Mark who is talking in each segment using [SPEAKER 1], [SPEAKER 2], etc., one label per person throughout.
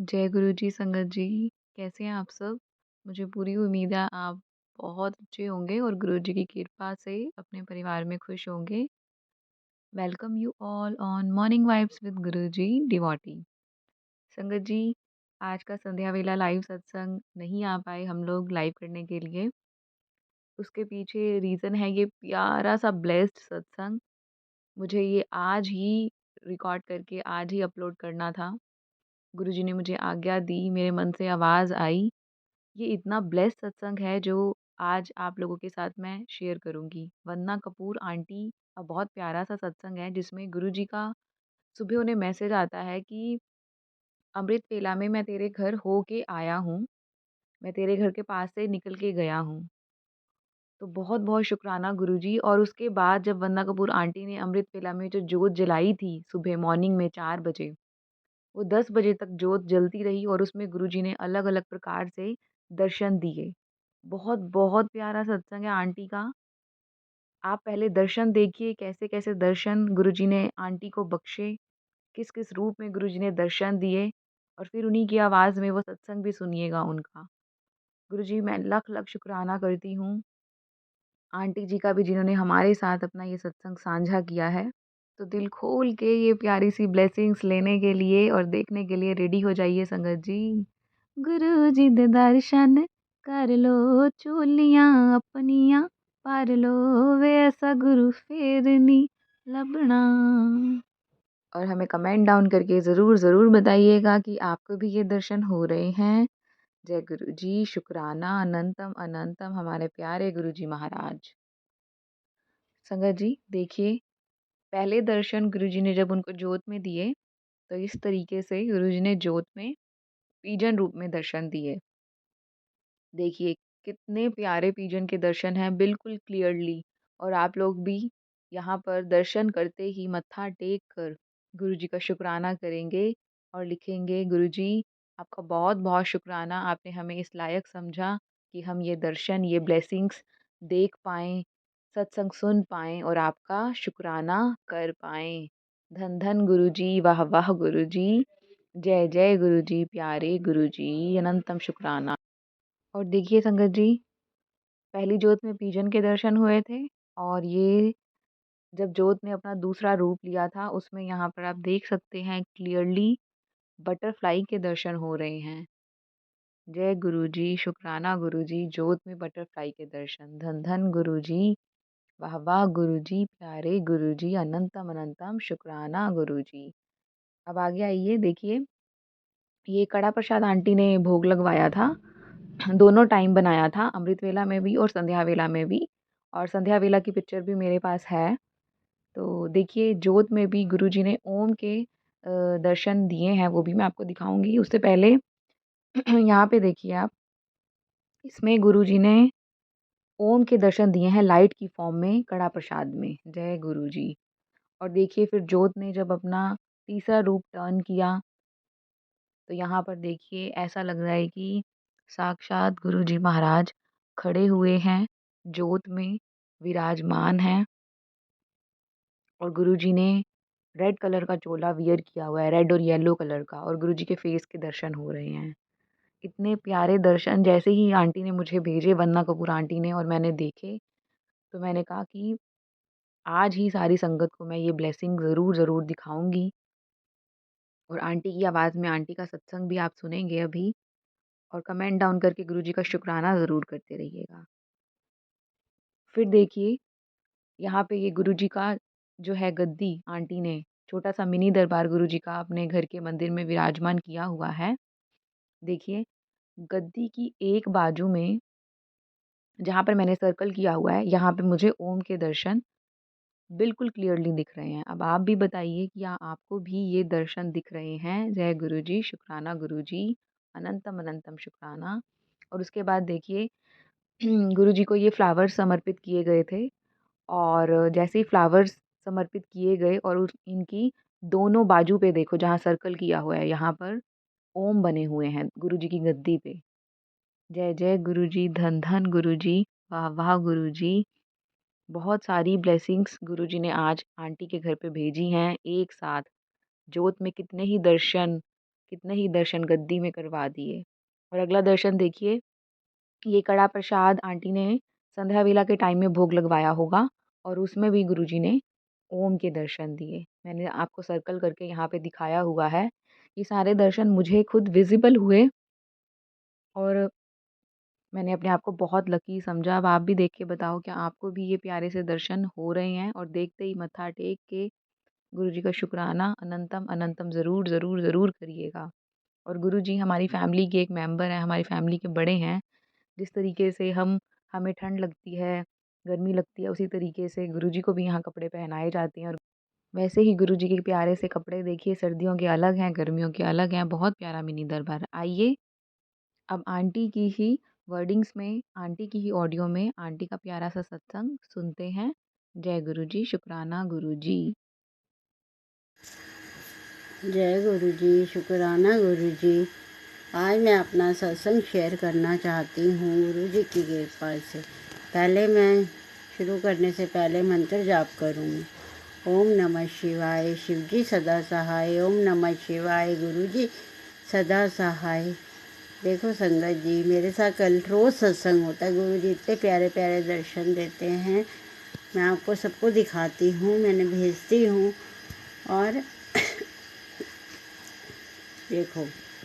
[SPEAKER 1] जय गुरु जी, संगत जी, कैसे हैं आप सब? मुझे पूरी उम्मीद है आप बहुत अच्छे होंगे और गुरु जी की कृपा से अपने परिवार में खुश होंगे। Welcome you all on morning vibes with Guru ji devotee. संगत जी, आज का संध्या वेला लाइव सत्संग नहीं आ पाए हम लोग लाइव करने के लिए। उसके पीछे रीज़न है ये प्यारा-सा ब्लेस्ड सत्संग। मुझे ये आज ही रिकॉर्ड करके आज ही अपलोड करना था। गुरु जी ने मुझे आज्ञा दी, मेरे मन से आवाज़ आई। ये इतना ब्लेस्ड सत्संग है जो आज आप लोगों के साथ मैं शेयर करूँगी। वंदना कपूर आंटी का बहुत प्यारा-सा सत्संग है जिसमें गुरुजी का सुबह उन्हें मैसेज आता है कि अमृत वेला में मैं तेरे घर हो के आया हूँ, मैं तेरे घर के पास से निकल के गया हूँ। तो बहुत-बहुत शुक्राना गुरुजी। और उसके बाद जब वंदना कपूर आंटी ने अमृत वेला में जो जोत जलाई थी सुबह मॉर्निंग में 4 बजे, वो 10 बजे तक जोत जलती रही और उसमें गुरुजी ने अलग-अलग प्रकार से दर्शन दिए। बहुत-बहुत प्यारा सत्संग है आंटी का। आप पहले दर्शन देखिए कैसे-कैसे दर्शन गुरुजी ने आंटी को बख्शे, किस-किस रूप में गुरुजी ने दर्शन दिए और फिर उन्हीं की आवाज़ में वो सत्संग भी सुनिएगा उनका। गुरुजी मैं लख-लख शुक्राना करती हूँ, आंटी जी का भी जिन्होंने हमारे साथ अपना ये सत्संग साझा किया है। तो दिल खोल के ये प्यारी-सी ब्लेसिंग्स लेने के लिए और देखने के लिए रेडी हो जाइए संगत जी। गुरु जी दे दर्शन कर लो चोलियां अपनियां पार लो वे ऐसा गुरु फेर नी लभना। और हमें कमेंट डाउन करके ज़रूर बताइएगा कि आपको भी ये दर्शन हो रहे हैं। जय गुरु जी, शुक्राना अनंतम अनंतम हमारे प्यारे गुरु जी महाराज। संगत जी देखिए, पहले दर्शन गुरु जी ने जब उनको जोत में दिए तो इस तरीके से गुरु जी ने जोत में पीजन रूप में दर्शन दिए। देखिए, कितने प्यारे पिजन के दर्शन हैं बिल्कुल क्लियरली। और आप लोग भी यहाँ पर दर्शन करते ही मत्था टेक कर गुरुजी का शुक्राना करेंगे और लिखेंगे, गुरुजी आपका बहुत-बहुत शुक्राना, आपने हमें इस लायक समझा कि हम ये दर्शन, ये ब्लेसिंग्स देख पाएँ, सत्संग सुन पाएँ और आपका शुक्राना कर पाएँ। धन धन गुरुजी, वाह वाह गुरुजी, जय जय गुरुजी, प्यारे गुरुजी, अनंतम शुक्राना। और देखिए संगत जी, पहली जोत में पीजन के दर्शन हुए थे और ये जब जोत ने अपना दूसरा रूप लिया था, उसमें यहाँ पर आप देख सकते हैं क्लियरली बटरफ्लाई के दर्शन हो रहे हैं। जय गुरुजी, शुक्राना गुरुजी, जोत में बटरफ्लाई के दर्शन। धन धन गुरुजी, वाह वाह गुरुजी, प्यारे गुरुजी, अनंतम अनंतम शुक्राना गुरुजी। अब आगे आइए देखिए, ये कड़ा प्रसाद आंटी ने भोग लगवाया था। दोनों टाइम बनाया था, अमृत वेला में भी और संध्या वेला में भी। और संध्या वेला की पिक्चर भी मेरे पास है। तो देखिए, जोत में भी गुरुजी ने ओम के दर्शन दिए हैं, वो भी मैं आपको दिखाऊँगी। उससे पहले यहाँ पे देखिए आप, इसमें गुरुजी ने ओम के दर्शन दिए हैं लाइट की फ़ॉर्म में कड़ा प्रसाद में। जय गुरुजी। और देखिए फिर जोत ने जब अपना तीसरा रूप टर्न किया, तो यहाँ पर देखिए ऐसा लग रहा है कि साक्षात गुरुजी महाराज खड़े हुए हैं, जोत में विराजमान हैं और गुरुजी ने रेड कलर का चोला वियर किया हुआ है, रेड और येलो कलर का, और गुरुजी के फेस के दर्शन हो रहे हैं। इतने प्यारे दर्शन जैसे ही आंटी ने मुझे भेजे, वंदना कपूर आंटी ने, और मैंने देखे, तो मैंने कहा कि आज ही सारी संगत को मैं ये ब्लेसिंग ज़रूर दिखाऊँगी। और आंटी की आवाज़ में आंटी का सत्संग भी आप सुनेंगे अभी। और कमेंट डाउन करके गुरुजी का शुक्राना ज़रूर करते रहिएगा। फिर देखिए, यहाँ पे ये गुरुजी का जो है गद्दी आंटी ने छोटा-सा मिनी दरबार गुरुजी का अपने घर के मंदिर में विराजमान किया हुआ है। देखिए, गद्दी की एक बाजू में जहाँ पर मैंने सर्कल किया हुआ है, यहाँ पे मुझे ओम के दर्शन बिल्कुल क्लियरली दिख रहे हैं। अब आप भी बताइए कि क्या आपको भी ये दर्शन दिख रहे हैं? जय गुरुजी, शुक्राना गुरुजी, अनंतम अनंतम शुक्राना। और उसके बाद देखिए, गुरुजी को ये फ्लावर्स समर्पित किए गए थे और जैसे ही फ्लावर्स समर्पित किए गए और उस इनकी दोनों बाजू पे देखो, जहाँ सर्कल किया हुआ है, यहाँ पर ओम बने हुए हैं गुरुजी की गद्दी पे। जय जय गुरुजी, धन धन गुरुजी, वाह वाह गुरुजी। बहुत सारी ब्लेसिंग्स गुरुजी ने आज आंटी के घर पे भेजी हैं एक साथ। जोत में कितने ही दर्शन, कितने ही दर्शन गद्दी में करवा दिए। और अगला दर्शन देखिए, ये कड़ा प्रसाद आंटी ने संध्या वेला के टाइम में भोग लगवाया होगा और उसमें भी गुरुजी ने ओम के दर्शन दिए। मैंने आपको सर्कल करके यहाँ पे दिखाया हुआ है। ये सारे दर्शन मुझे खुद विज़िबल हुए और मैंने अपने आप को बहुत लकी समझा। अब आप भी देख के बताओ, क्या आपको भी ये प्यारे से दर्शन हो रहे हैं? और देखते ही मत्था टेक के गुरुजी का शुक्राना अनंतम अनंतम ज़रूर, ज़रूर, ज़रूर करिएगा। और गुरुजी हमारी फैमिली के एक मेंबर हैं, हमारी फैमिली के बड़े हैं। जिस तरीके से हमें ठंड लगती है, गर्मी लगती है, उसी तरीके से गुरुजी को भी यहाँ कपड़े पहनाए जाते हैं। और वैसे ही गुरुजी के प्यारे से कपड़े देखिए, सर्दियों के अलग हैं, गर्मियों के अलग हैं। बहुत प्यारा मिनी दरबार। आइए अब आंटी की ही वर्डिंग्स में, आंटी की ही ऑडियो में आंटी का प्यारा सा सत्संग सुनते हैं। जय गुरुजी, शुक्राना गुरुजी।
[SPEAKER 2] जय गुरु जी, शुक्राना गुरु जी। आज मैं अपना सत्संग शेयर करना चाहती हूँ गुरु जी की कृपा से। पहले मैं शुरू करने से पहले मंत्र जाप करूँगी। ओम नमः शिवाय, शिव जी सदा सहाय। ओम नमः शिवाय, गुरु जी सदा सहाय। देखो संगत जी, मेरे साथ कल रोज़ सत्संग होता है। गुरु जी इतने प्यारे प्यारे दर्शन देते हैं। मैं आपको सबको दिखाती हूँ, मैंने भेजती हूँ। और देखो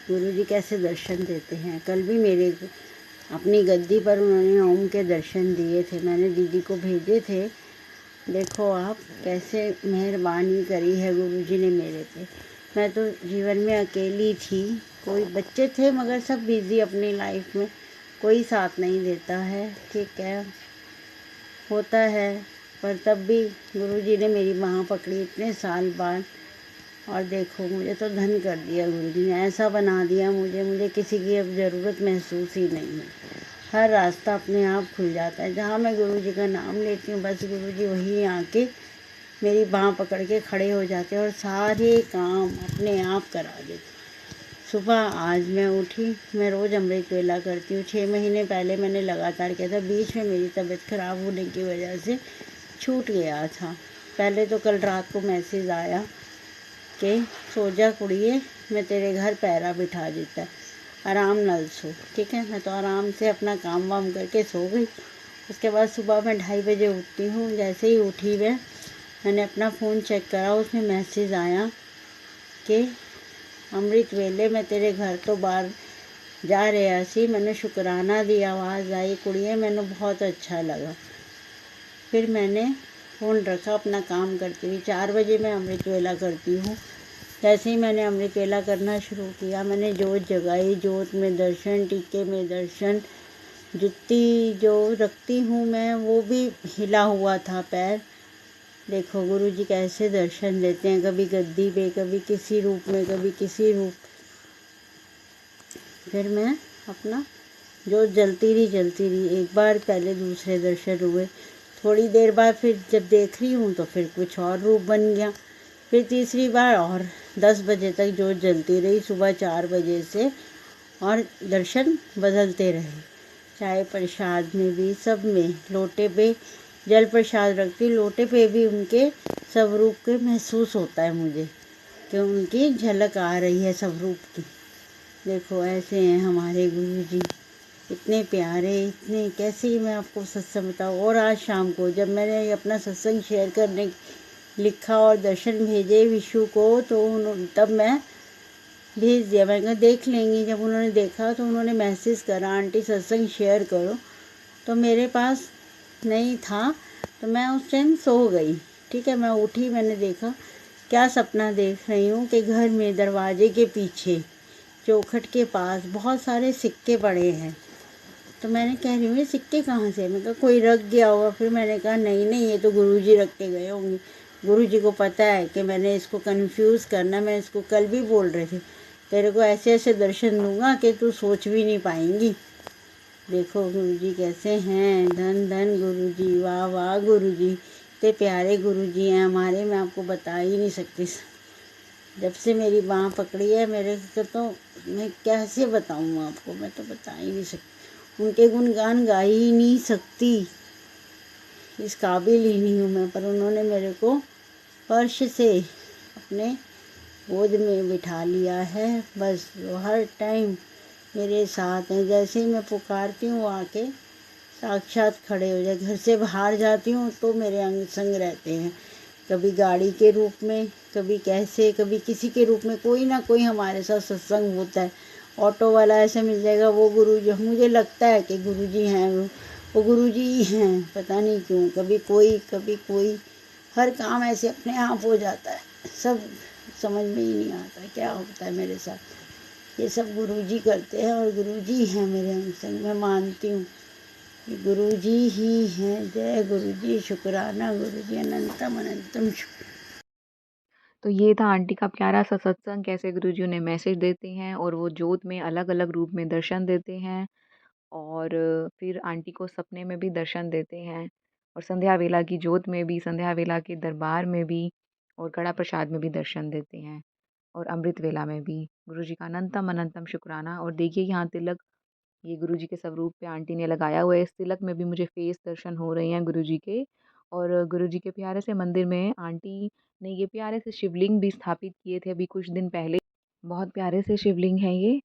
[SPEAKER 2] गुरुजी कैसे दर्शन देते हैं। कल भी मेरे अपनी गद्दी पर उन्होंने ओम के दर्शन दिए थे, मैंने दीदी को भेजे थे। देखो आप कैसे मेहरबानी करी है गुरुजी ने मेरे पे। मैं तो जीवन में अकेली थी, कोई बच्चे थे मगर सब बिज़ी अपनी लाइफ में, कोई साथ नहीं देता है। ठीक है, होता है, पर तब भी गुरुजी ने मेरी बाँह पकड़ी इतने साल बाद। और देखो मुझे तो धन कर दिया गुरुजी ने, ऐसा बना दिया मुझे किसी की अब ज़रूरत महसूस ही नहीं है। हर रास्ता अपने आप खुल जाता है। जहाँ मैं गुरुजी का नाम लेती हूँ बस गुरुजी वहीं आके मेरी बाँह पकड़ के खड़े हो जाते हैं और सारे काम अपने आप करा देते। सुबह आज मैं उठी, मैं रोज़ अमृत वेला करती हूँ। 6 महीने पहले मैंने लगातार किया था, बीच में मेरी तबीयत ख़राब होने की वजह से छूट गया था। पहले तो कल रात को मैसेज आया कि सो जा कुड़िए, मैं तेरे घर पैरा बिठा देता, आराम नाल सो। ठीक है, मैं तो आराम से अपना काम वाम करके सो गई। उसके बाद सुबह मैं 2:30 बजे उठती हूँ। जैसे ही उठी मैंने अपना फ़ोन चेक करा, उसमें मैसेज आया कि अमृत वेले मैं तेरे घर तो बाहर जा रहा सी, मैंने शुक्राना दी आवाज़ आई कुड़िए, मैंने बहुत अच्छा लगा। फिर मैंने फ़ोन रखा, अपना काम करती हुई। 4 बजे मैं अमृत वेला करती हूँ। जैसे ही मैंने अमृत वेला करना शुरू किया, मैंने जोत जगाई, जोत में दर्शन, टीके में दर्शन, जुत्ती जो रखती हूँ मैं वो भी हिला हुआ था पैर। देखो गुरुजी कैसे दर्शन देते हैं, कभी गद्दी पे, कभी किसी रूप में, कभी किसी रूप। फिर मैं अपना जोत जलती रही। एक बार पहले दूसरे दर्शन हुए, थोड़ी देर बाद फिर जब देख रही हूँ तो फिर कुछ और रूप बन गया। फिर तीसरी बार और 10 बजे तक जोत जलती रही, सुबह 4 बजे से, और दर्शन बदलते रहे। चाय प्रसाद में भी, सब में, लोटे पे जल प्रसाद रखती, लोटे पे भी उनके स्वरूप के महसूस होता है मुझे कि उनकी झलक आ रही है स्वरूप की। देखो ऐसे हैं हमारे गुरुजी, इतने प्यारे, इतने, कैसे ही मैं आपको सत्संग बताऊँ। और आज शाम को जब मैंने अपना सत्संग शेयर करने लिखा और दर्शन भेजे विशु को, तो तब मैं भेज दिया, मैंने कहा देख लेंगी। जब उन्होंने देखा तो उन्होंने मैसेज करा आंटी सत्संग शेयर करो, तो मेरे पास नहीं था, तो मैं उस टाइम सो गई। ठीक है, मैं उठी, मैंने देखा क्या सपना देख रही हूँ कि घर में दरवाजे के पीछे चौखट के पास बहुत सारे सिक्के पड़े हैं। तो मैंने कह रही हूँ ये सिक्के कहाँ से, मैं कहा कोई रख गया होगा। फिर मैंने कहा नहीं ये तो गुरुजी रख के गए होंगे। गुरुजी को पता है कि मैंने इसको कंफ्यूज करना। मैं इसको कल भी बोल रही थी, तेरे को ऐसे ऐसे दर्शन दूंगा कि तू सोच भी नहीं पाएंगी। देखो गुरुजी कैसे हैं, धन धन गुरुजी, वाह वाह गुरुजी, इतने प्यारे गुरुजी हैं हमारे, मैं आपको बता ही नहीं सकती। जब से मेरी बाँह पकड़ी है मेरे को, तो मैं कैसे बताऊँ आपको, मैं तो बता ही नहीं सकती। उनके गुणगान गा ही नहीं सकती, इस काबिल ही नहीं हूँ मैं। पर उन्होंने मेरे को फर्श से अपने गोद में बिठा लिया है। बस वो हर टाइम मेरे साथ हैं, जैसे ही मैं पुकारती हूँ आके साक्षात खड़े हो जाए। घर से बाहर जाती हूँ तो मेरे अंग संग रहते हैं, कभी गाड़ी के रूप में, कभी कैसे, कभी किसी के रूप में, कोई ना कोई हमारे साथ सत्संग होता है। ऑटो वाला ऐसे मिल जाएगा, वो गुरुजी, मुझे लगता है कि गुरुजी हैं वो गुरुजी ही हैं, पता नहीं क्यों, कभी कोई, हर काम ऐसे अपने आप हो जाता है। सब समझ में ही नहीं आता क्या होता है मेरे साथ। ये सब गुरुजी करते हैं और गुरुजी हैं मेरे अंग संग। मैं मानती हूँ कि गुरुजी ही हैं। जय गुरुजी, शुक्राना गुरुजी, अनंतम अनंतम शुक्र।
[SPEAKER 1] तो ये था आंटी का प्यारा-सा सत्संग, कैसे गुरुजी उन्हें मैसेज देते हैं और वो जोत में अलग-अलग रूप में दर्शन देते हैं और फिर आंटी को सपने में भी दर्शन देते हैं और संध्या वेला की जोत में भी, संध्या वेला के दरबार में भी और कड़ा प्रसाद में भी दर्शन देते हैं और अमृत वेला में भी। गुरुजी का अनंतम अनंतम शुक्राना। और देखिए यहाँ तिलक ये गुरुजी के स्वरूप पे आंटी ने लगाया हुआ है। इस तिलक में भी मुझे फेस दर्शन हो रहे हैं गुरुजी के और गुरुजी के प्यारे से मंदिर में आंटी ने ये प्यारे से शिवलिंग भी स्थापित किए थे अभी कुछ दिन पहले। बहुत प्यारे से शिवलिंग हैं ये।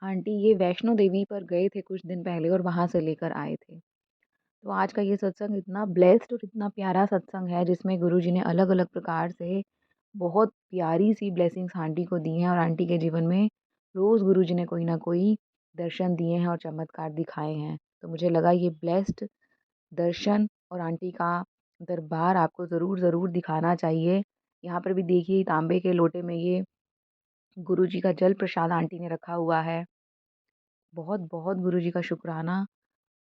[SPEAKER 1] आंटी ये वैष्णो देवी पर गए थे कुछ दिन पहले और वहाँ से लेकर आए थे। तो आज का ये सत्संग इतना ब्लेस्ड और इतना प्यारा सत्संग है जिसमें गुरुजी ने अलग-अलग प्रकार से बहुत प्यारी-सी ब्लेसिंग्स आंटी को दी हैं और आंटी के जीवन में रोज़ गुरुजी ने कोई ना कोई दर्शन दिए हैं और चमत्कार दिखाए हैं। तो मुझे लगा ये ब्लेस्ड दर्शन और आंटी का दरबार आपको ज़रूर दिखाना चाहिए। यहाँ पर भी देखिए तांबे के लोटे में ये गुरुजी का जल प्रसाद आंटी ने रखा हुआ है। बहुत-बहुत गुरुजी का शुक्राना।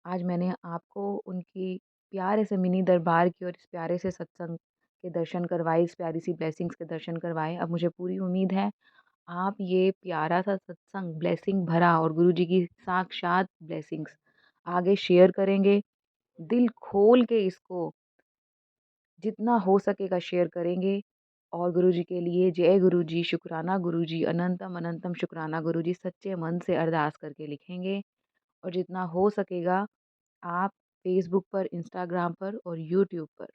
[SPEAKER 1] आज मैंने आपको उनकी प्यारे से मिनी दरबार की और इस प्यारे से सत्संग के दर्शन करवाए, इस प्यारी सी ब्लेसिंग्स के दर्शन करवाए। अब मुझे पूरी उम्मीद है आप ये प्यारा-सा सत्संग ब्लेसिंग भरा और गुरुजी की साक्षात ब्लेसिंग्स आगे शेयर करेंगे। दिल खोल के इसको जितना हो सकेगा शेयर करेंगे और गुरुजी के लिए जय गुरुजी, शुक्राना गुरुजी, अनंतम अनंतम शुक्राना गुरुजी सच्चे मन से अरदास करके लिखेंगे और जितना हो सकेगा आप फ़ेसबुक पर, इंस्टाग्राम पर और यूट्यूब पर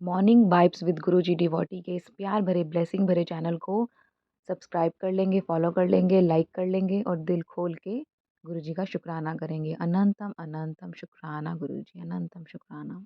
[SPEAKER 1] morning vibes with Guruji devotee के इस प्यार भरे ब्लेसिंग भरे चैनल को सब्सक्राइब कर लेंगे, फॉलो कर लेंगे, लाइक कर लेंगे और दिल खोल के गुरुजी का शुक्राना करेंगे। अनंतम अनंतम शुक्राना गुरुजी, अनंतम शुक्राना।